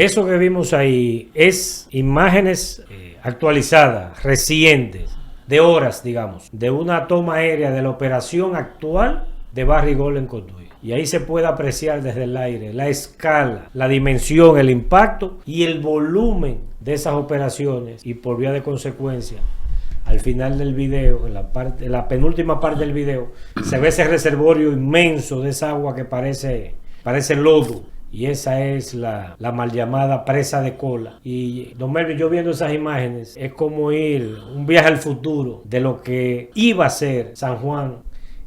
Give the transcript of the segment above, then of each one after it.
Eso que vimos ahí es imágenes actualizadas, recientes, de horas, digamos, de una toma aérea de la operación actual de Barrigol en Cotuí. Y ahí se puede apreciar desde el aire la escala, la dimensión, el impacto y el volumen de esas operaciones. Y por vía de consecuencia, al final del video, en la penúltima parte del video, se ve ese reservorio inmenso de esa agua que parece lodo. Y esa es la mal llamada presa de Cola. Y don Melvin, yo viendo esas imágenes, es como ir un viaje al futuro de lo que iba a ser San Juan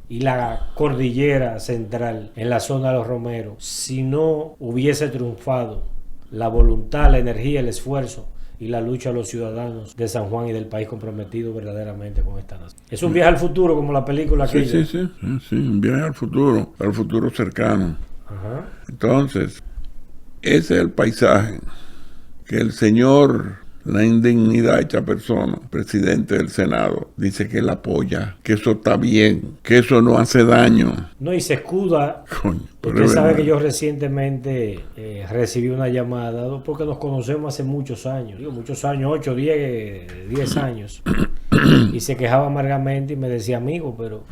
y la cordillera central en la zona de los Romeros si no hubiese triunfado la voluntad, la energía, el esfuerzo y la lucha de los ciudadanos de San Juan y del país comprometido verdaderamente con esta nación. Es un viaje al futuro, como la película aquella. Sí, un viaje al futuro cercano. Ajá. Entonces, ese es el paisaje que el señor, la indignidad hecha persona, presidente del Senado, dice que él apoya, que eso está bien, que eso no hace daño. No, y se escuda. Coño, usted sabe que yo recientemente recibí una llamada, porque nos conocemos hace muchos años, 8, 10 años, y se quejaba amargamente y me decía, amigo, pero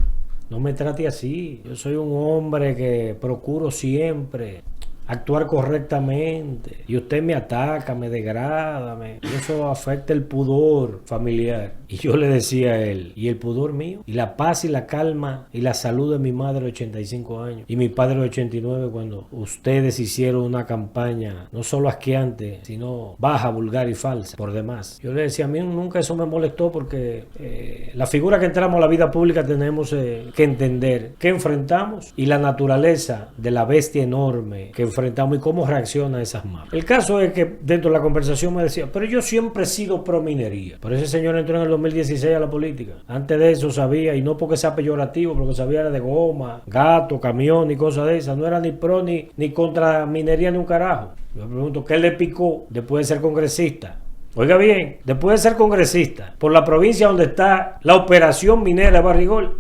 no me trate así, yo soy un hombre que procuro siempre actuar correctamente y usted me ataca, me degrada, y eso afecta el pudor familiar. Y yo le decía a él, ¿y el pudor mío? Y la paz y la calma y la salud de mi madre de 85 años y mi padre de 89 cuando ustedes hicieron una campaña no solo asqueante, sino baja, vulgar y falsa por demás. Yo le decía, a mí nunca eso me molestó porque la figura que entramos a la vida pública tenemos que entender qué enfrentamos y la naturaleza de la bestia enorme que enfrentamos y cómo reacciona a esas manos. El caso es que dentro de la conversación me decía, pero yo siempre he sido pro minería. Pero ese señor entró en el 2016 a la política. Antes de eso sabía, y no porque sea peyorativo, porque sabía era de goma, gato, camión y cosas de esas. No era ni pro ni contra minería ni un carajo. Yo me pregunto, ¿qué le picó después de ser congresista? Oiga bien, después de ser congresista por la provincia donde está la operación minera de Barrigol,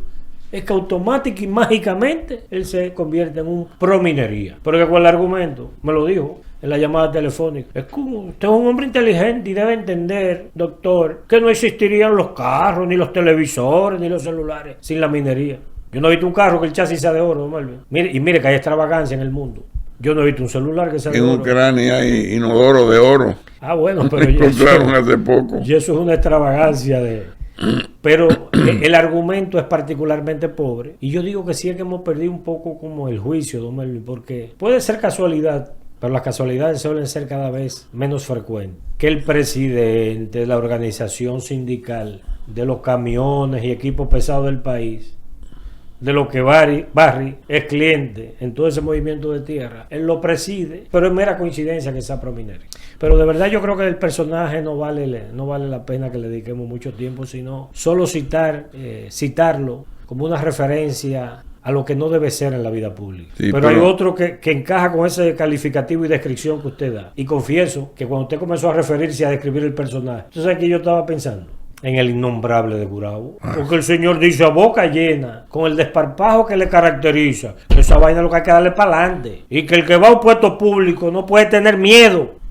es que automática y mágicamente él se convierte en un pro minería. Porque con el argumento, me lo dijo en la llamada telefónica, es que usted es un hombre inteligente y debe entender, doctor, que no existirían los carros, ni los televisores, ni los celulares sin la minería. Yo no he visto un carro que el chasis sea de oro, Marvin. Mire que hay extravagancia en el mundo. Yo no he visto un celular que sea de oro. En Ucrania hay inodoro de oro. Ah, bueno, pero encontraron hace poco. Y eso es una extravagancia Pero el argumento es particularmente pobre. Y yo digo que sí es que hemos perdido un poco como el juicio, don Melvin, porque puede ser casualidad, pero las casualidades suelen ser cada vez menos frecuentes. Que el presidente de la organización sindical, de los camiones y equipos pesados del país, de lo que Barry es cliente en todo ese movimiento de tierra, él lo preside, pero es mera coincidencia que sea prominente. Pero de verdad yo creo que el personaje no vale la pena que le dediquemos mucho tiempo, sino solo citarlo como una referencia a lo que no debe ser en la vida pública. Sí, pero hay otro que encaja con ese calificativo y descripción que usted da. Y confieso que cuando usted comenzó a referirse a describir el personaje, ¿usted sabe qué yo estaba pensando? En el innombrable de Gurabo. Porque el señor dice a boca llena, con el desparpajo que le caracteriza, que esa vaina es lo que hay que darle para adelante. Y que el que va a un puesto público no puede tener miedo,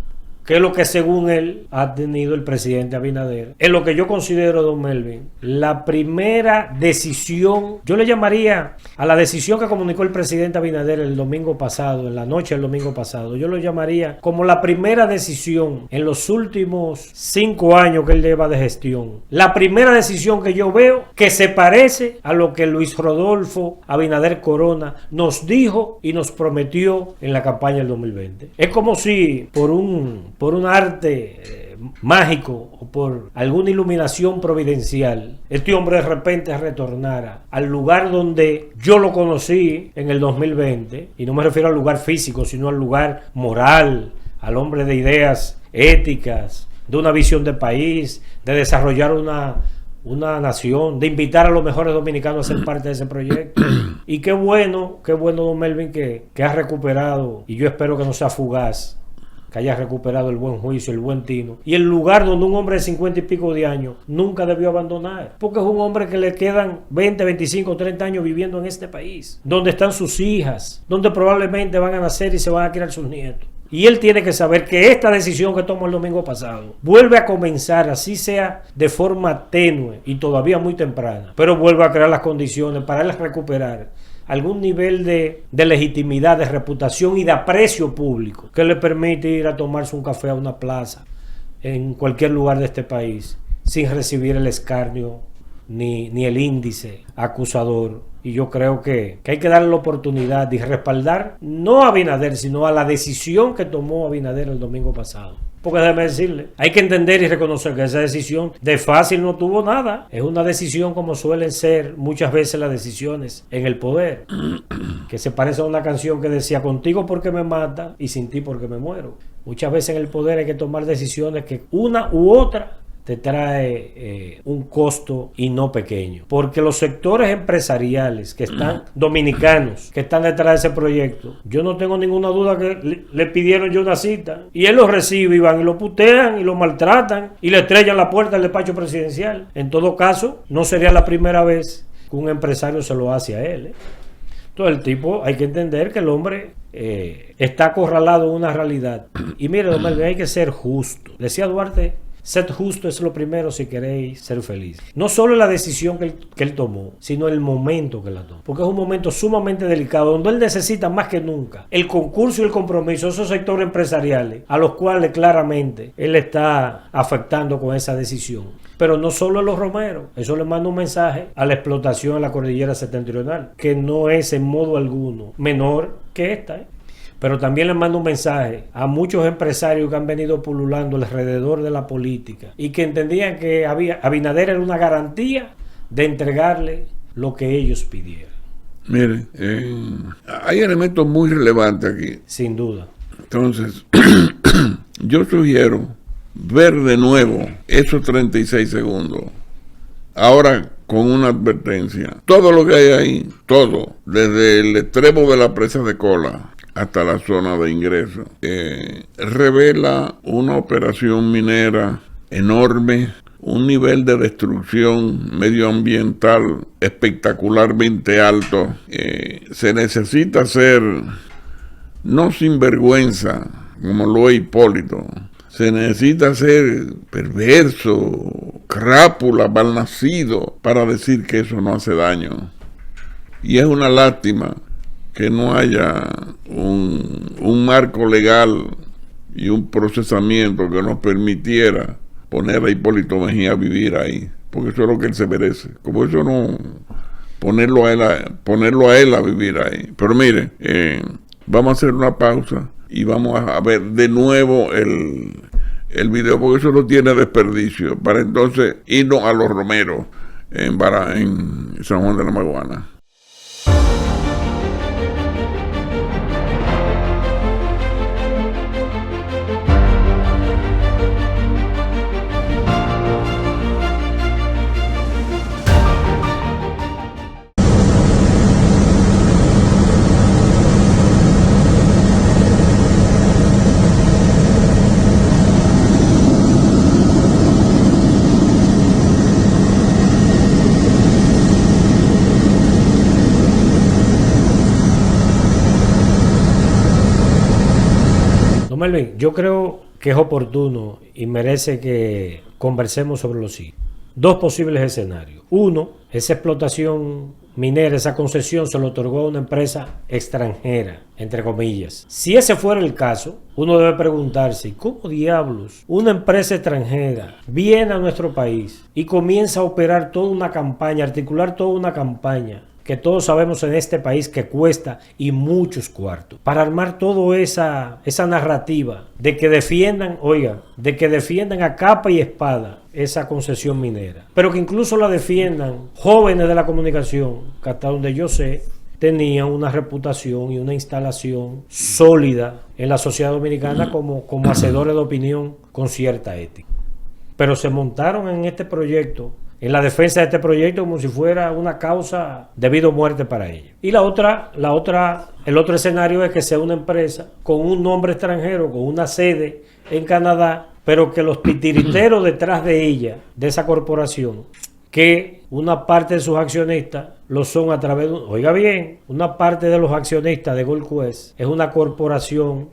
que es lo que según él ha tenido el presidente Abinader. Es lo que yo considero, don Melvin, la primera decisión, yo le llamaría a la decisión que comunicó el presidente Abinader el domingo pasado, en la noche del domingo pasado, yo lo llamaría como la primera decisión en los últimos 5 años que él lleva de gestión. La primera decisión que yo veo que se parece a lo que Luis Rodolfo Abinader Corona nos dijo y nos prometió en la campaña del 2020. Es como si por un arte mágico o por alguna iluminación providencial, este hombre de repente retornara al lugar donde yo lo conocí en el 2020, y no me refiero al lugar físico, sino al lugar moral, al hombre de ideas éticas, de una visión de país, de desarrollar una nación, de invitar a los mejores dominicanos a ser parte de ese proyecto. Y qué bueno, don Melvin, que ha recuperado, y yo espero que no sea fugaz, que haya recuperado el buen juicio, el buen tino, y el lugar donde un hombre de 50 y pico de años nunca debió abandonar, porque es un hombre que le quedan 20, 25, 30 años viviendo en este país, donde están sus hijas, donde probablemente van a nacer y se van a criar sus nietos. Y él tiene que saber que esta decisión que tomó el domingo pasado vuelve a comenzar, así sea de forma tenue y todavía muy temprana, pero vuelve a crear las condiciones para él recuperar algún nivel de legitimidad, de reputación y de aprecio público que le permite ir a tomarse un café a una plaza en cualquier lugar de este país sin recibir el escarnio ni el índice acusador. Y yo creo que hay que darle la oportunidad de respaldar no a Abinader, sino a la decisión que tomó Abinader el domingo pasado. Porque déjeme decirle, hay que entender y reconocer que esa decisión de fácil no tuvo nada. Es una decisión como suelen ser muchas veces las decisiones en el poder, que se parece a una canción que decía: contigo porque me mata y sin ti porque me muero. Muchas veces en el poder hay que tomar decisiones que una u otra te trae un costo y no pequeño, porque los sectores empresariales que están dominicanos, que están detrás de ese proyecto, yo no tengo ninguna duda que le pidieron yo una cita y él lo recibe y van y lo putean y lo maltratan y le estrellan la puerta del despacho presidencial. En todo caso, no sería la primera vez que un empresario se lo hace a él. Entonces el tipo, hay que entender que el hombre está acorralado en una realidad. Y mire, don Melvin, hay que ser justo. Decía Duarte: sed justo es lo primero si queréis ser feliz. No solo la decisión que él tomó, sino el momento que la tomó. Porque es un momento sumamente delicado, donde él necesita más que nunca el concurso y el compromiso de esos sectores empresariales, a los cuales claramente él está afectando con esa decisión. Pero no solo a los romeros, eso le manda un mensaje a la explotación en la cordillera septentrional, que no es en modo alguno menor que esta, Pero también les mando un mensaje a muchos empresarios que han venido pululando alrededor de la política y que entendían que Abinader era una garantía de entregarle lo que ellos pidieran. Mire, hay elementos muy relevantes aquí. Sin duda. Entonces, yo sugiero ver de nuevo esos 36 segundos. Ahora con una advertencia. Todo lo que hay ahí, todo, desde el extremo de la presa de Cola hasta la zona de ingreso, revela una operación minera enorme, un nivel de destrucción medioambiental espectacularmente alto. Se necesita ser no sinvergüenza, como lo es Hipólito. Se necesita ser perverso, crápula, malnacido, para decir que eso no hace daño. Y es una lástima que no haya un marco legal y un procesamiento que nos permitiera poner a Hipólito Mejía a vivir ahí, porque eso es lo que él se merece. Como eso no, ponerlo a él a vivir ahí. Pero mire, vamos a hacer una pausa y vamos a ver de nuevo el video, porque eso no tiene desperdicio, para entonces irnos a los romeros en San Juan de la Maguana. Melvin, yo creo que es oportuno y merece que conversemos sobre lo siguiente. Dos posibles escenarios. Uno, esa explotación minera, esa concesión se le otorgó a una empresa extranjera, entre comillas. Si ese fuera el caso, uno debe preguntarse, ¿cómo diablos una empresa extranjera viene a nuestro país y comienza a operar toda una campaña, articular toda una campaña que todos sabemos en este país que cuesta y muchos cuartos, para armar toda esa narrativa de que defiendan, de que defiendan a capa y espada esa concesión minera, pero que incluso la defiendan jóvenes de la comunicación, que hasta donde yo sé, tenían una reputación y una instalación sólida en la sociedad dominicana como hacedores de opinión con cierta ética. Pero se montaron en este proyecto, en la defensa de este proyecto, como si fuera una causa de vida o muerte para ellos. Y el otro escenario es que sea una empresa con un nombre extranjero, con una sede en Canadá, pero que los titiriteros detrás de ella, de esa corporación, que una parte de sus accionistas lo son a través de, una parte de los accionistas de Gold Quest es una corporación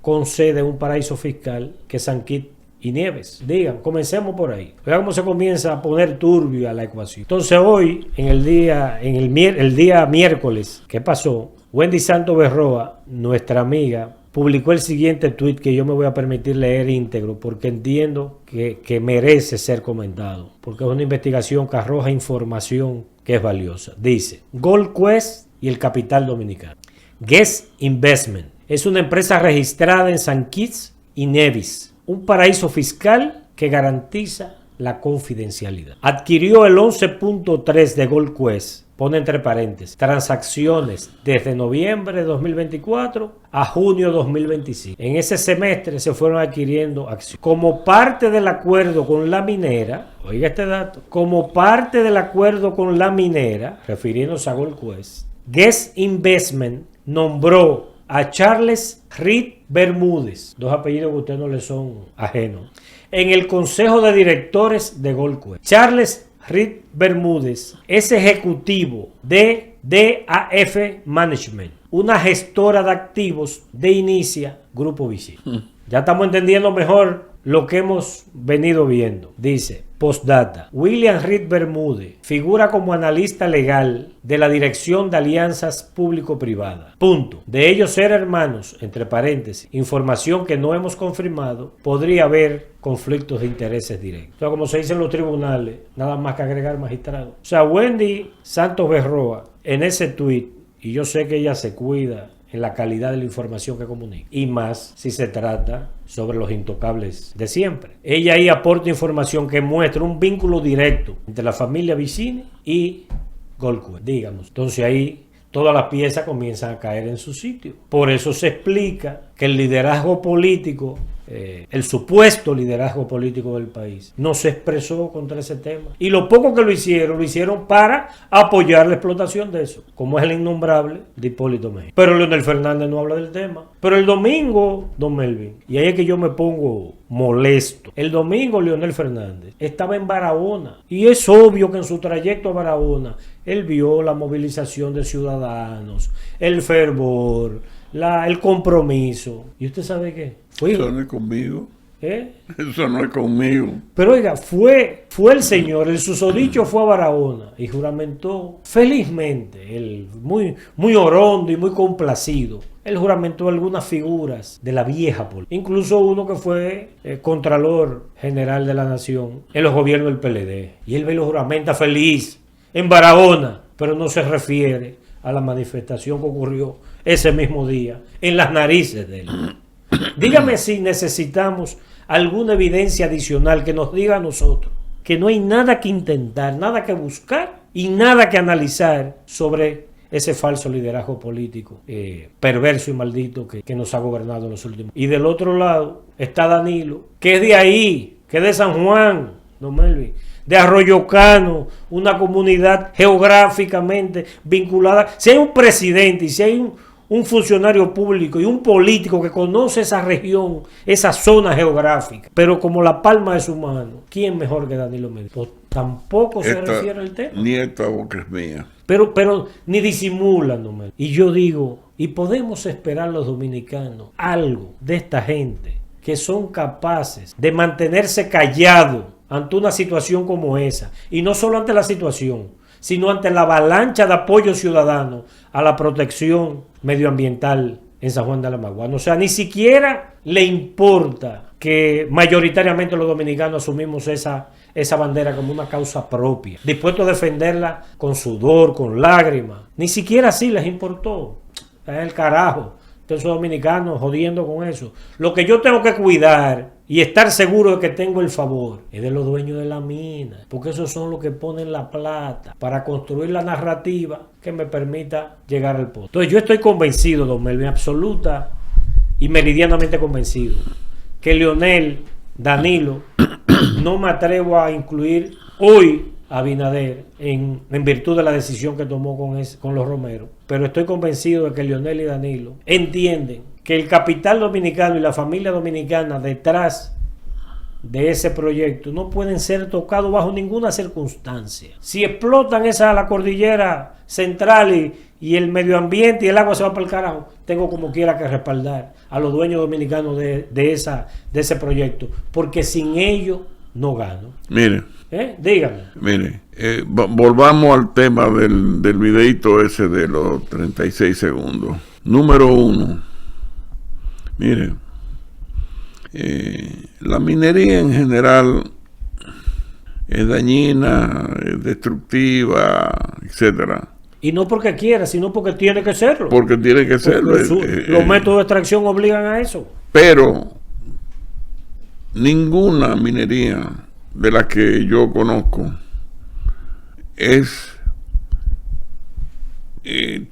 con sede en un paraíso fiscal que es San Kitts y Nieves. Digan, comencemos por ahí. Vean cómo se comienza a poner turbio a la ecuación. Entonces hoy, el día miércoles, ¿qué pasó? Wendy Santos Berroa, nuestra amiga, publicó el siguiente tuit que yo me voy a permitir leer íntegro porque entiendo que merece ser comentado, porque es una investigación que arroja información que es valiosa. Dice, Gold Quest y el capital dominicano. Guest Investment es una empresa registrada en San Kitts y Nevis, un paraíso fiscal que garantiza la confidencialidad. Adquirió el 11.3 de Gold Quest, pone entre paréntesis, transacciones desde noviembre de 2024 a junio de 2025. En ese semestre se fueron adquiriendo acciones. Como parte del acuerdo con la minera, oiga este dato, como parte del acuerdo con la minera, refiriéndose a Gold Quest, Guest Investment nombró a Charles Reed Bermúdez, dos apellidos que a ustedes no le son ajenos, en el consejo de directores de Gold Quest. Charles Reed Bermúdez es ejecutivo de DAF Management, una gestora de activos de Inicia Grupo Vicini. Ya estamos entendiendo mejor lo que hemos venido viendo. Dice, postdata, William Reed Bermúdez figura como analista legal de la Dirección de Alianzas Público-Privadas. Punto. De ellos ser hermanos, entre paréntesis, información que no hemos confirmado, podría haber conflictos de intereses directos. O sea, como se dice en los tribunales, nada más que agregar magistrado. O sea, Wendy Santos Berroa, en ese tuit, y yo sé que ella se cuida en la calidad de la información que comunica, y más si se trata sobre los intocables de siempre. Ella ahí aporta información que muestra un vínculo directo entre la familia Vicini y Gold Quest, digamos. Entonces ahí todas las piezas comienzan a caer en su sitio. Por eso se explica que el liderazgo político, el supuesto liderazgo político del país, no se expresó contra ese tema. Y lo poco que lo hicieron para apoyar la explotación de eso, como es el innombrable de Hipólito Mejía. Pero Leonel Fernández no habla del tema. Pero el domingo, don Melvin, y ahí es que yo me pongo molesto. El domingo Leonel Fernández estaba en Barahona. Y es obvio que en su trayecto a Barahona, él vio la movilización de ciudadanos, el fervor, el compromiso. ¿Y usted sabe qué? Eso no es conmigo. Eso no es conmigo. Pero oiga, fue el señor, el susodicho fue a Barahona y juramentó felizmente, él muy orondo y muy complacido. Él juramentó algunas figuras de la vieja política, incluso uno que fue Contralor General de la Nación en los gobiernos del PLD. Y él ve y lo juramenta feliz en Barahona, pero no se refiere a la manifestación que ocurrió ese mismo día en las narices de él. Dígame si necesitamos alguna evidencia adicional que nos diga a nosotros que no hay nada que intentar, nada que buscar y nada que analizar sobre ese falso liderazgo político perverso y maldito que nos ha gobernado en los últimos. Y del otro lado está Danilo, que es de ahí, que es de San Juan, don Melvin, de Arroyo Cano, una comunidad geográficamente vinculada. Si hay un presidente y si hay un funcionario público y un político que conoce esa región, esa zona geográfica, pero como la palma de su mano, ¿quién mejor que Danilo Medina? Pues tampoco se refiere al tema. Ni esta boca es mía. Pero ni disimulan, no me. Y yo digo, ¿y podemos esperar los dominicanos algo de esta gente que son capaces de mantenerse callados ante una situación como esa? Y no solo ante la situación, sino ante la avalancha de apoyo ciudadano a la protección medioambiental en San Juan de la Maguana. O sea, ni siquiera le importa que mayoritariamente los dominicanos asumimos esa bandera como una causa propia, dispuestos a defenderla con sudor, con lágrimas. Ni siquiera así les importó. Es el carajo. Entonces los dominicanos jodiendo con eso. Lo que yo tengo que cuidar y estar seguro de que tengo el favor es de los dueños de la mina, porque esos son los que ponen la plata para construir la narrativa que me permita llegar al poder. Entonces yo estoy convencido, don Melvin, absoluta y meridianamente convencido, que Leonel, Danilo, no me atrevo a incluir hoy a Abinader en virtud de la decisión que tomó con los Romeros, pero estoy convencido de que Leonel y Danilo entienden que el capital dominicano y la familia dominicana detrás de ese proyecto no pueden ser tocados bajo ninguna circunstancia. Si explotan esa la cordillera central y el medio ambiente y el agua se va para el carajo, tengo como quiera que respaldar a los dueños dominicanos de ese proyecto, porque sin ellos no gano. Mire, dígame. Mire, volvamos al tema del videito ese de los 36 segundos. Número 1. Mire, la minería en general es dañina, es destructiva, etcétera. Y no porque quiera, sino porque tiene que serlo. Porque tiene que serlo. Los métodos de extracción obligan a eso. Pero ninguna minería de la que yo conozco es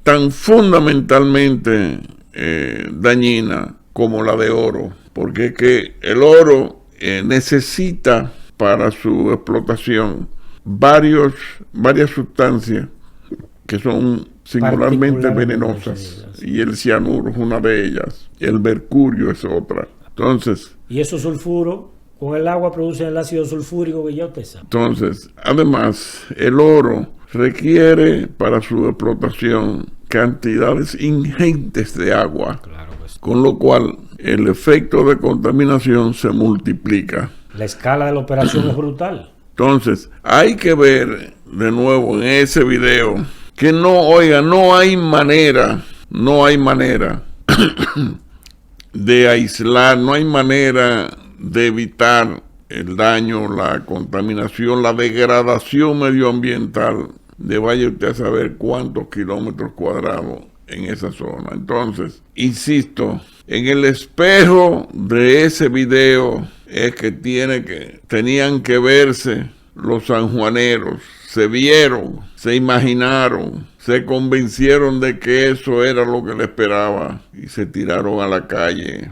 tan fundamentalmente dañina como la de oro, porque es que el oro necesita para su explotación varias sustancias que son singularmente venenosas, y el cianuro es una de ellas, el mercurio es otra. Entonces, y esos sulfuros con el agua producen el ácido sulfúrico que ya usted sabe. Entonces, además, el oro requiere para su explotación cantidades ingentes de agua, Claro que sí. con lo cual el efecto de contaminación se multiplica. La escala de la operación es brutal. Entonces, hay que ver de nuevo en ese video que no hay manera de aislar, no hay manera de evitar el daño, la contaminación, la degradación medioambiental de vaya usted a saber cuántos kilómetros cuadrados en esa zona. Entonces, insisto, en el espejo de ese video es que tenían que verse los sanjuaneros, se vieron, se imaginaron, se convencieron de que eso era lo que le esperaba y se tiraron a la calle.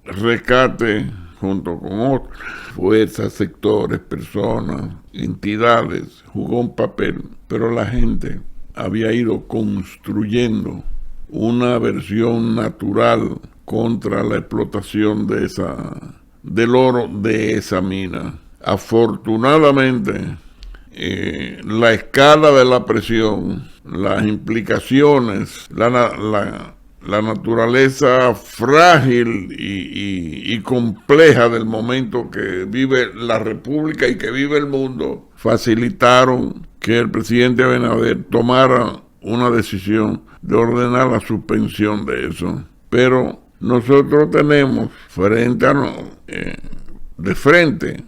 Rescate, junto con otras fuerzas, sectores, personas, entidades, jugó un papel, pero la gente había ido construyendo una versión natural contra la explotación del oro de esa mina. Afortunadamente, la escala de la presión, las implicaciones, la naturaleza frágil y compleja del momento que vive la República y que vive el mundo, facilitaron que el presidente Abinader tomara una decisión de ordenar la suspensión de eso. Pero nosotros tenemos de frente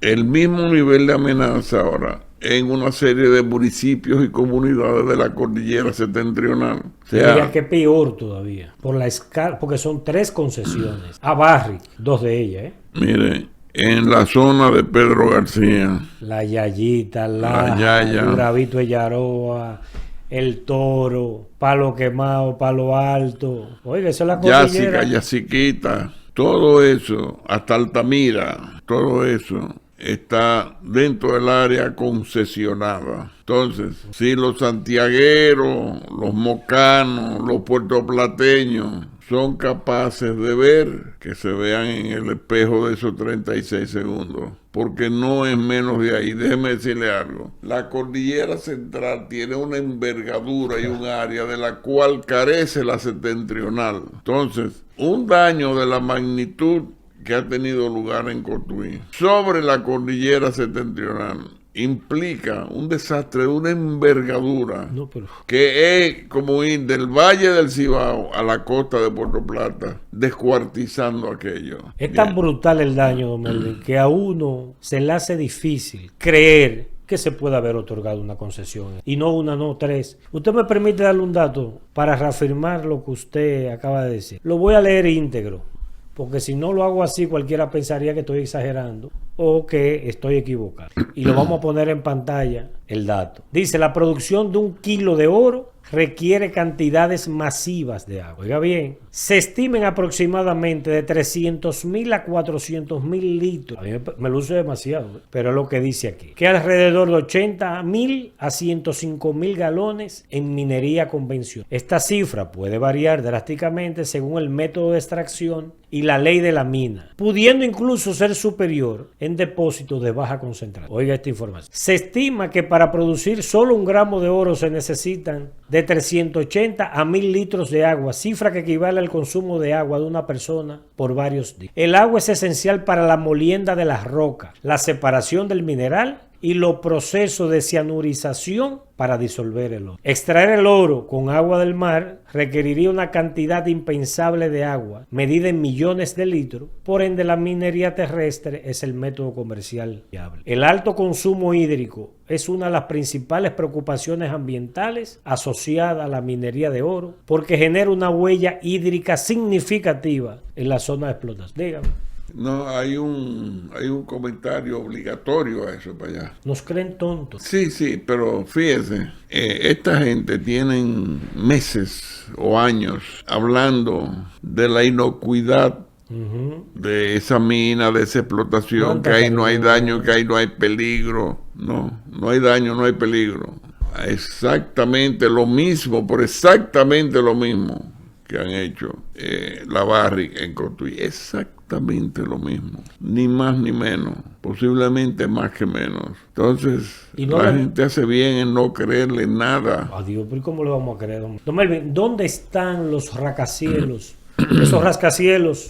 el mismo nivel de amenaza ahora en una serie de municipios y comunidades de la cordillera septentrional. O sea, Diría que peor todavía, por la escala, porque son 3 concesiones. A Barrick, 2 de ellas, Mire, en la zona de Pedro García, La Yayita, La Yaya, Gravito de Yaroa, El Toro, Palo Quemado, Palo Alto. Oiga, eso es la cordillera. Yaciquita, todo eso, hasta Altamira, todo eso está dentro del área concesionada. Entonces, si los santiagueros, los mocanos, los puertoplateños son capaces de ver, que se vean en el espejo de esos 36 segundos, porque no es menos de ahí. Déjeme decirle algo. La cordillera central tiene una envergadura y un área de la cual carece la septentrional. Entonces, un daño de la magnitud que ha tenido lugar en Cotuí sobre la cordillera septentrional implica un desastre de una envergadura que es como ir del Valle del Cibao a la costa de Puerto Plata, descuartizando aquello. Es tan brutal el daño, don Melvin, que a uno se le hace difícil creer que se pueda haber otorgado una concesión. Y no una, no 3. Usted me permite darle un dato para reafirmar lo que usted acaba de decir. Lo voy a leer íntegro, porque si no lo hago así, cualquiera pensaría que estoy exagerando o que estoy equivocado. Y lo vamos a poner en pantalla, el dato. Dice, la producción de 1 kilo de oro requiere cantidades masivas de agua. Oiga bien, se estiman aproximadamente de 300.000 a 400.000 litros. A mí me luce demasiado, pero es lo que dice aquí. Que alrededor de 80.000 a 105.000 galones en minería convencional. Esta cifra puede variar drásticamente según el método de extracción y la ley de la mina, pudiendo incluso ser superior en depósitos de baja concentración. Oiga esta información. Se estima que para producir solo 1 gramo de oro se necesitan de 380 a 1.000 litros de agua, cifra que equivale al consumo de agua de una persona por varios días. El agua es esencial para la molienda de las rocas, la separación del mineral y los procesos de cianurización para disolver el oro. Extraer el oro con agua del mar requeriría una cantidad impensable de agua, medida en millones de litros, por ende la minería terrestre es el método comercial viable. El alto consumo hídrico es una de las principales preocupaciones ambientales asociadas a la minería de oro, porque genera una huella hídrica significativa en la zona de explotación. Dígame. No, hay un comentario obligatorio a eso para allá. Nos creen tontos. Sí, pero fíjese, esta gente tienen meses o años hablando de la inocuidad de esa mina, de esa explotación, que ahí no hay daño, que ahí no hay peligro. No hay daño, no hay peligro. Exactamente lo mismo, por exactamente lo mismo que han hecho la Barrick en Cotuí. Exactamente lo mismo, ni más ni menos, posiblemente más que menos. Entonces, la gente hace bien en no creerle nada. Adiós, pero ¿cómo le vamos a creer? Don Melvin, ¿dónde están los rascacielos? Esos rascacielos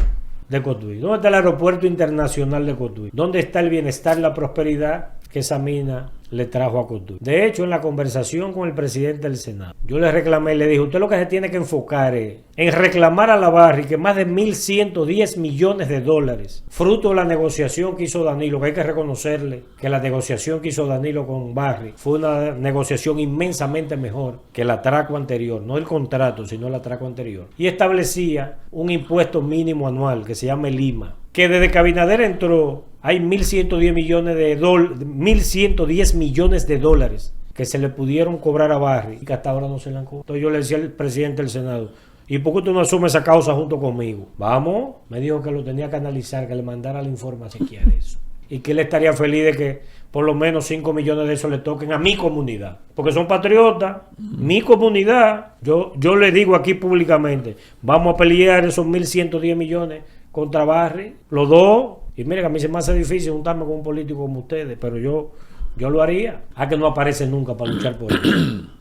de Cotuí. ¿Dónde está el aeropuerto internacional de Cotuí? ¿Dónde está el bienestar y la prosperidad que esa mina le trajo a Cotuí? De hecho, en la conversación con el presidente del Senado, yo le reclamé y le dije, usted lo que se tiene que enfocar es en reclamar a la Barrick que más de 1.110 millones de dólares, fruto de la negociación que hizo Danilo, que hay que reconocerle que la negociación que hizo Danilo con Barrick fue una negociación inmensamente mejor que el atraco anterior, no el contrato, sino el atraco anterior, y establecía un impuesto mínimo anual que se llama el IMA, que desde que Abinader entró hay 1.110 millones de dólares que se le pudieron cobrar a Barrick y que hasta ahora no se le han cobrado. Entonces yo le decía al presidente del Senado, ¿y por qué tú no asumes esa causa junto conmigo? Vamos, me dijo que lo tenía que analizar, que le mandara la información si quiere eso. Y que él estaría feliz de que por lo menos 5 millones de esos le toquen a mi comunidad. Porque son patriotas, mi comunidad. Yo le digo aquí públicamente, vamos a pelear esos 1.110 millones contra Barrick, los dos. Y mire que a mí se me hace difícil juntarme con un político como ustedes, pero yo lo haría. Que no aparece nunca para luchar por eso.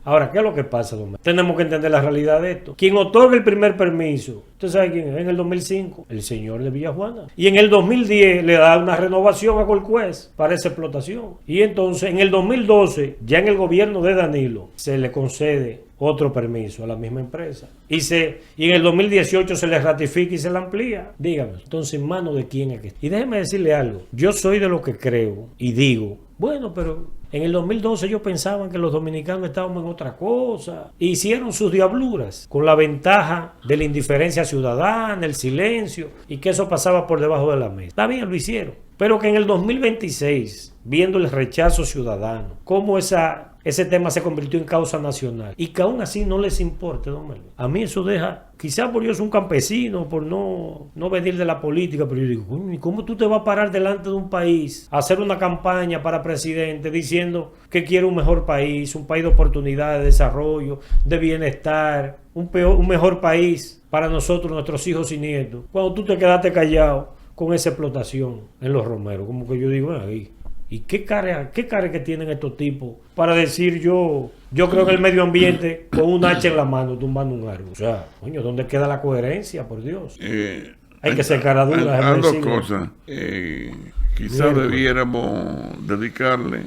Ahora, ¿qué es lo que pasa, don Melvin? Tenemos que entender la realidad de esto. Quien otorga el primer permiso, ¿usted sabe quién es? En el 2005, el señor de Villajuana. Y en el 2010 le da una renovación a Corcuez para esa explotación. Y entonces, en el 2012, ya en el gobierno de Danilo, se le concede otro permiso a la misma empresa. Y en el 2018 se le ratifica y se le amplía. Dígame, entonces, ¿en manos de quién es que está? Y déjeme decirle algo. Yo soy de lo que creo y digo, bueno, pero en el 2012 ellos pensaban que los dominicanos estábamos en otra cosa. E hicieron sus diabluras con la ventaja de la indiferencia ciudadana, el silencio, y que eso pasaba por debajo de la mesa. Está bien, lo hicieron. Pero que en el 2026, viendo el rechazo ciudadano, cómo ese tema se convirtió en causa nacional y que aún así no les importe, don Melvin. A mí eso deja, quizás por yo soy un campesino, por no venir de la política, pero yo digo, ¿cómo tú te vas a parar delante de un país a hacer una campaña para presidente diciendo que quiere un mejor país, un país de oportunidades, de desarrollo, de bienestar, un mejor país para nosotros, nuestros hijos y nietos, cuando tú te quedaste callado con esa explotación en los romeros? Como que yo digo, ahí. ¿Y qué cara que tienen estos tipos para decir yo creo en el medio ambiente con un hacha en la mano tumbando un árbol? O sea, coño, ¿dónde queda la coherencia, por Dios? Hay que ser cara dura. Dos cosas. Quizás debiéramos dedicarle,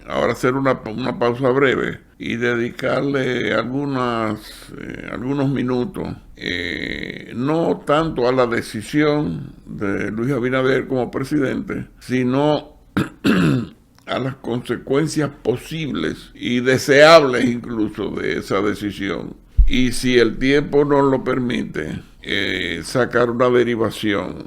ahora hacer una pausa breve y dedicarle algunos minutos, no tanto a la decisión de Luis Abinader como presidente, sino a las consecuencias posibles y deseables incluso de esa decisión. Y si el tiempo nos lo permite, sacar una derivación.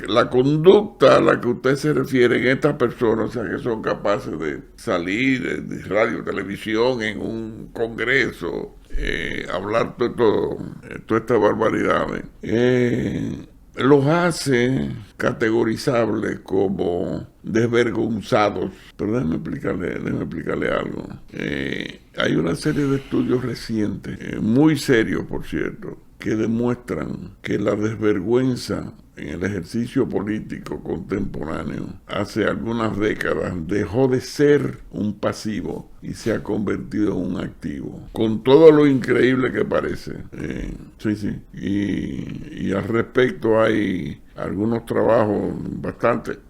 La conducta a la que usted se refiere en estas personas, o sea, que son capaces de salir de radio, televisión, en un congreso, hablar todas estas barbaridades, los hace categorizables como desvergonzados. Pero déjeme explicarle algo. Hay una serie de estudios recientes, muy serios por cierto, que demuestran que la desvergüenza en el ejercicio político contemporáneo hace algunas décadas dejó de ser un pasivo y se ha convertido en un activo, con todo lo increíble que parece. Sí. Y al respecto hay algunos trabajos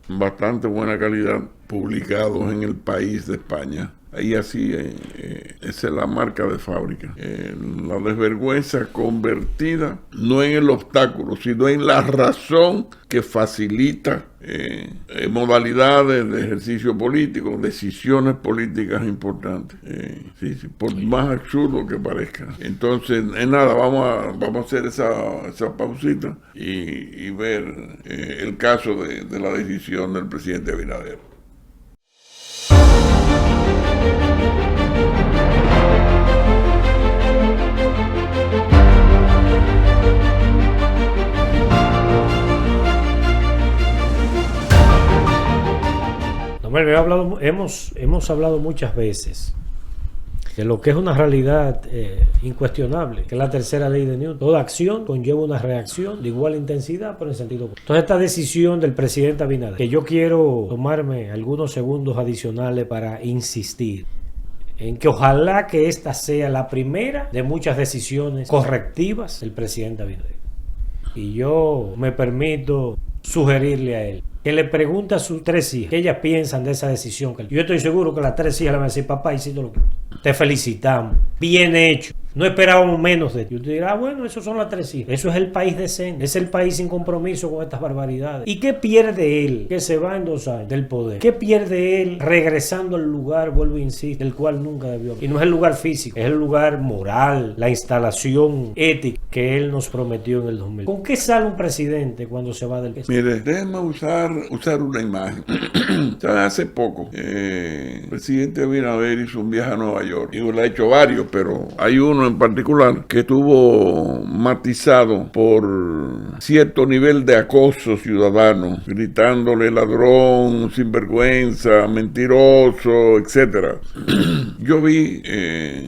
bastante buena calidad publicados en El País de España. Ahí así, esa es la marca de fábrica. La desvergüenza convertida no en el obstáculo, sino en la razón que facilita modalidades de ejercicio político, decisiones políticas importantes. Sí, por más absurdo que parezca. Entonces, nada, vamos a hacer esa pausita y ver el caso de la decisión del presidente Abinader. Hemos hablado muchas veces de lo que es una realidad incuestionable, que es la tercera ley de Newton. Toda acción conlleva una reacción de igual intensidad, pero en sentido opuesto. Entonces, esta decisión del presidente Abinader, que yo quiero tomarme algunos segundos adicionales para insistir en que ojalá que esta sea la primera de muchas decisiones correctivas del presidente Abinader. Y yo me permito sugerirle a él que le pregunte a sus 3 hijas qué ellas piensan de esa decisión. Yo estoy seguro que las 3 hijas le van a decir: papá, hiciste lo que te felicitamos, bien hecho, no esperábamos menos de ti. Y usted dirá: bueno, esos son las 3 hijas. Eso es el país decente, es el país sin compromiso con estas barbaridades. ¿Y qué pierde él que se va en 2 años del poder? ¿Qué pierde él regresando al lugar, vuelvo a insistir, del cual nunca debió? Y no es el lugar físico, es el lugar moral, la instalación ética que él nos prometió en el 2000. ¿Con qué sale un presidente cuando se va del poder? Mire, déjeme usar una imagen. Hace poco, el presidente Abinader hizo un viaje a Nueva York. Y lo ha hecho varios, pero hay uno en particular que estuvo matizado por cierto nivel de acoso ciudadano, gritándole ladrón, sinvergüenza, mentiroso, etcétera. Yo vi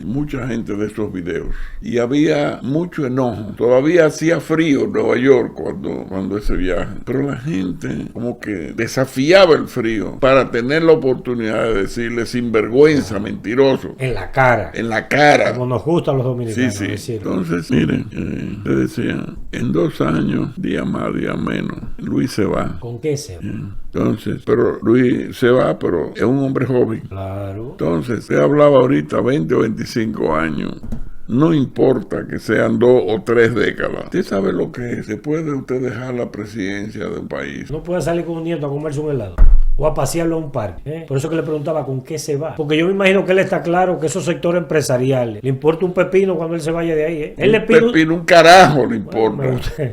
mucha gente de esos videos y había mucho enojo. Todavía hacía frío en Nueva York cuando ese viaje, pero la gente como que desafiaba el frío para tener la oportunidad de decirle sinvergüenza, mentiroso. En la cara. En la cara. Como nos gusta a los dominicanos. Sí. Decirlo. Entonces, miren, te decía, en 2 años, día más, día menos, Luis se va. ¿Con qué se va? Entonces, pero Luis se va, pero es un hombre joven. Claro. Entonces, se hablaba ahorita 20 o 25 años. No importa que sean 2 o 3 décadas. Usted sabe lo que es. Se puede usted dejar la presidencia de un país. No puede salir con un nieto a comerse un helado o a pasearlo a un parque. Por eso que le preguntaba con qué se va. Porque yo me imagino que él está claro que esos sectores empresariales le importa un pepino cuando él se vaya de ahí. Él le pide pepino, un carajo le importa.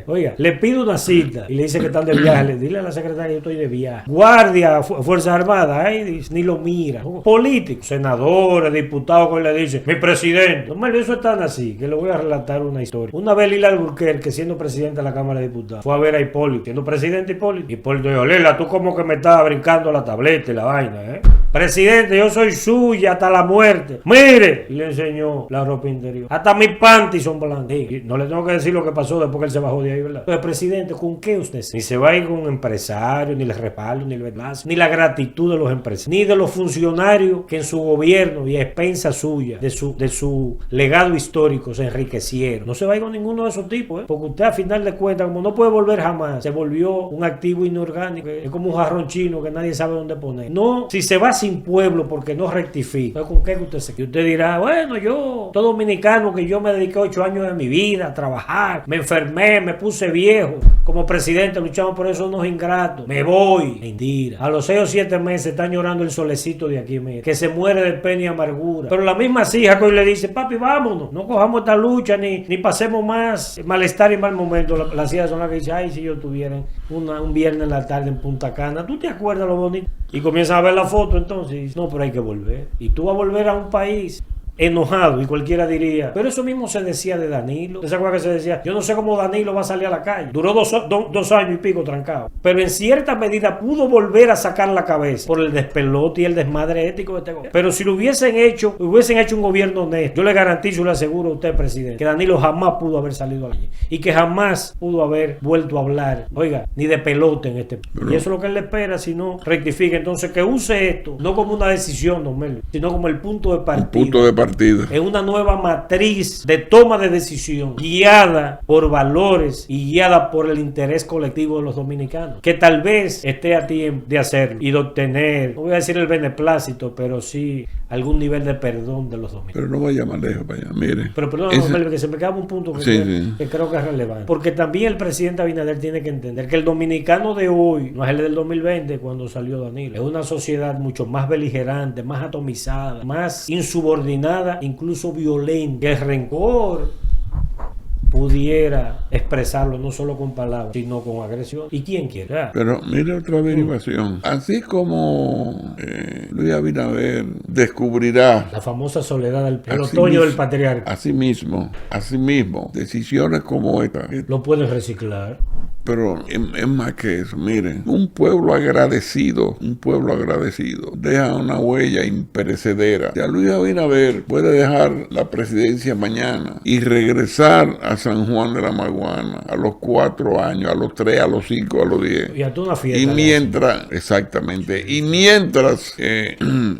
Oiga, le pide una cita y le dice que están de viaje. Dile a la secretaria que yo estoy de viaje. Guardia, Fuerzas Armadas, ni lo mira. Políticos, senadores, diputados que le dicen: mi presidente. No, eso es tan así que le voy a relatar una historia. Una vez Lila Alburquerque, siendo presidente de la Cámara de Diputados, fue a ver a Hipólito, siendo presidente Hipólito dijo: Lila, tú como que me estás brincando la tableta y la vaina, Presidente, yo soy suya hasta la muerte. Mire, y le enseñó la ropa interior. Hasta mis panties son blancos. Y no le tengo que decir lo que pasó después que él se bajó de ahí, ¿verdad? Entonces, presidente, ¿con qué usted se? Ni se va a ir con un empresario, ni el respaldo, ni el verlazo, ni la gratitud de los empresarios, ni de los funcionarios que en su gobierno y a expensa suya, de su legado histórico, se enriquecieron. No se va a ir con ninguno de esos tipos, porque usted, a final de cuentas, como no puede volver jamás, se volvió un activo inorgánico. Es como un jarrón chino que nadie sabe dónde poner. No, si se va así sin pueblo porque no rectifica. ¿Con qué usted se queda? Y usted dirá, bueno, yo, todo dominicano, que yo me dediqué 8 años de mi vida a trabajar, me enfermé, me puse viejo, como presidente luchamos por eso unos ingratos, me voy. Mentira. A los 6 o 7 meses están llorando el solecito de aquí, mira, que se muere de pena y amargura. Pero la misma hija que hoy le dice, papi, vámonos, no cojamos esta lucha, ni pasemos más malestar y mal momento. Las hijas son las que dicen, ay, si yo tuviera un viernes en la tarde en Punta Cana, ¿tú te acuerdas lo bonito? Y comienzan a ver la foto entonces, no, pero hay que volver. Y tú vas a volver a un país enojado, y cualquiera diría, pero eso mismo se decía de Danilo. ¿Usted se acuerda que se decía? Yo no sé cómo Danilo va a salir a la calle. Duró dos años y pico trancado, pero en cierta medida pudo volver a sacar la cabeza por el despelote y el desmadre ético de este gobierno. Pero si lo hubiesen hecho un gobierno honesto, yo le garantizo y le aseguro a usted, presidente, que Danilo jamás pudo haber salido a la calle y que jamás pudo haber vuelto a hablar, oiga, ni de pelote en este país. Y eso es lo que él le espera si no rectifica. Entonces, que use esto no como una decisión, don Melvin, sino como el punto de partida. Es una nueva matriz de toma de decisión guiada por valores y guiada por el interés colectivo de los dominicanos, que tal vez esté a tiempo de hacerlo y de obtener, no voy a decir el beneplácito, pero sí algún nivel de perdón de los dominicanos. Pero no vaya más lejos para allá, mire. Pero perdón, que se me queda un punto que creo que es relevante, porque también el presidente Abinader tiene que entender que el dominicano de hoy no es el del 2020 cuando salió Danilo. Es una sociedad mucho más beligerante, más atomizada, más insubordinada, incluso violenta, que el rencor pudiera expresarlo no solo con palabras, sino con agresión. ¿Y quién quiere? Pero mire otra averiguación. Así como Luis Abinader descubrirá la famosa soledad del otoño del patriarca. Asimismo, decisiones como esta lo pueden reciclar. Pero es más que eso. Miren, un pueblo agradecido deja una huella imperecedera. Ya Luis Abinader puede dejar la presidencia mañana y regresar a San Juan de la Maguana a los 4 años, a los 3, a los 5, a los 10. Y a toda una fiesta. Y mientras,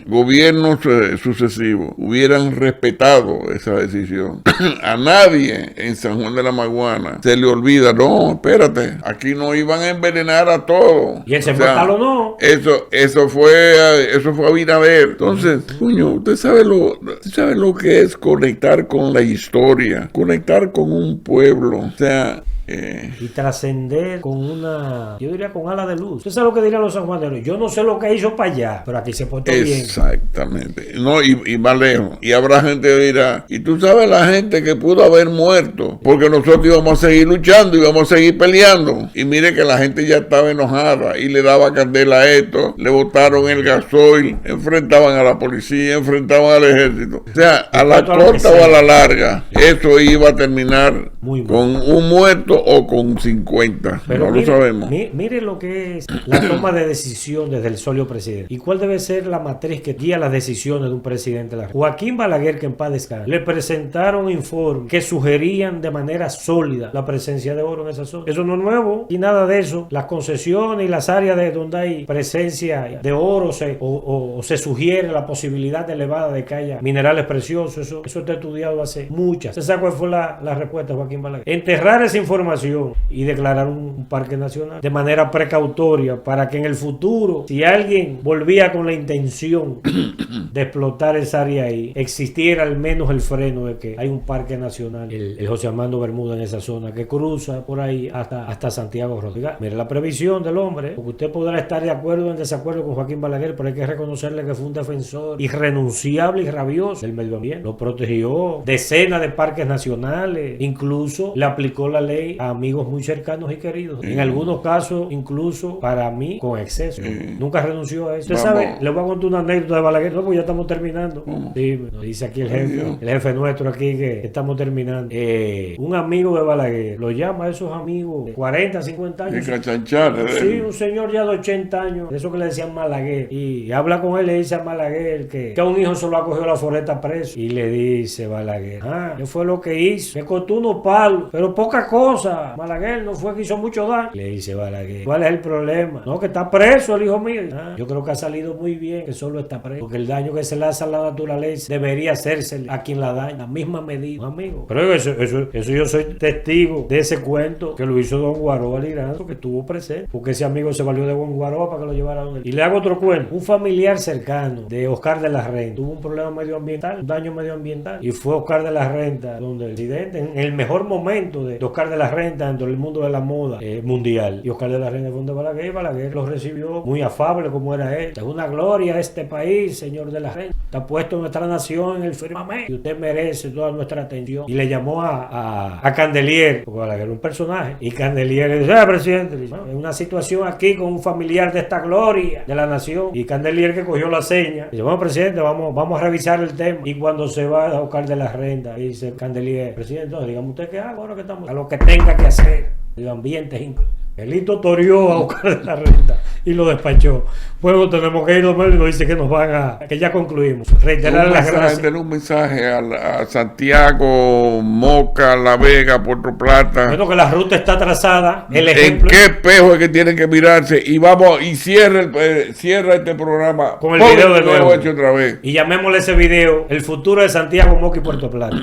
gobiernos sucesivos hubieran respetado esa decisión, a nadie en San Juan de la Maguana se le olvida, no, espérate, aquí no iban a envenenar a todos. Y ese portal no. Eso fue Abinader. Entonces, coño, usted sabe lo que es conectar con la historia, conectar con un pueblo. O sea, y trascender con yo diría con ala de luz. ¿Usted sabe lo que dirían los sanjuaneros? Yo no sé lo que hizo para allá, pero aquí se portó bien. Exactamente. No, y más lejos. Y habrá gente que dirá, y tú sabes la gente que pudo haber muerto, porque nosotros íbamos a seguir luchando, íbamos a seguir peleando. Y mire que la gente ya estaba enojada y le daba candela a esto, le botaron el gasoil, enfrentaban a la policía, enfrentaban al ejército. O sea, a la corta o a la larga, eso iba a terminar con un muerto o con 50, pero no lo sabemos. Mire lo que es la toma de decisión desde el sóleo presidente. ¿Y cuál debe ser la matriz que guía las decisiones de un presidente de la República? Joaquín Balaguer, que en paz descanse, le presentaron informes que sugerían de manera sólida la presencia de oro en esa zona. Eso no es nuevo y nada de eso. Las concesiones y las áreas donde hay presencia de oro o se sugiere la posibilidad elevada de que haya minerales preciosos, eso está estudiado hace muchas. ¿Se sabe cuál fue la respuesta de Joaquín Balaguer? Enterrar esa información y declarar un parque nacional de manera precautoria para que en el futuro, si alguien volvía con la intención de explotar esa área ahí, existiera al menos el freno de que hay un parque nacional, el José Armando Bermuda, en esa zona que cruza por ahí hasta Santiago Rodríguez. Mire la previsión del hombre, porque usted podrá estar de acuerdo o en desacuerdo con Joaquín Balaguer, pero hay que reconocerle que fue un defensor irrenunciable y rabioso del medio ambiente. Lo protegió decenas de parques nacionales, incluso le aplicó la ley a amigos muy cercanos y queridos. En algunos casos, incluso para mí, con exceso. Nunca renunció a eso. Usted sabe, le voy a contar una anécdota de Balaguer, no, pues ya estamos terminando. Sí, nos dice aquí el jefe nuestro aquí que estamos terminando. Un amigo de Balaguer lo llama a esos amigos de 40, 50 años. Sí, un señor ya de 80 años, eso que le decían Balaguer. Y habla con él, le dice a Balaguer que a un hijo se lo ha cogido la foreta preso. Y le dice Balaguer, ¿qué fue lo que hizo? Me costó unos palos, pero poca cosa. esposa, Balaguer, no fue que hizo mucho daño. Le dice Balaguer, ¿cuál es el problema? No, que está preso el hijo mío. Yo creo que ha salido muy bien que solo está preso, porque el daño que se le hace a la naturaleza debería hacerse a quien la daña, la misma medida, amigo. Pero eso yo soy testigo de ese cuento que lo hizo don Guaroa Lirano, que estuvo presente, porque ese amigo se valió de don Guaroa para que lo llevara a donde. Y le hago otro cuento. Un familiar cercano de Oscar de la Renta tuvo un problema medioambiental, un daño medioambiental, y fue Oscar de la Renta donde el presidente, en el mejor momento de Oscar de la Renta dentro del mundo de la moda mundial, y Oscar de la Renta fue donde Balaguer, y Balaguer lo recibió muy afable como era él. Es una gloria este país, señor de la Renta, está puesto nuestra nación en el firmamento y usted merece toda nuestra atención. Y le llamó a Candelier, porque Balaguer era un personaje, y Candelier le dice, presidente, es una situación aquí con un familiar de esta gloria de la nación. Y Candelier, que cogió la seña, dice, bueno, presidente, vamos a revisar el tema. Y cuando se va a Oscar de la Renta, dice Candelier, presidente, entonces dígame usted qué hago ahora que estamos a lo que tenga que hacer. El ambiente es Elito toreó a Oscar de la Renta y lo despachó. Luego tenemos que ir, don Melvin, dice que nos van que ya concluimos. Reiterar las gracias. Tener un mensaje a Santiago, Moca, La Vega, Puerto Plata. Bueno, que la ruta está trazada. El ¿En ejemplo. qué espejo es que tienen que mirarse? Y vamos, y cierra este programa Con el video de nuevo. Hecho otra vez. Y llamémosle ese video El futuro de Santiago, Moca y Puerto Plata.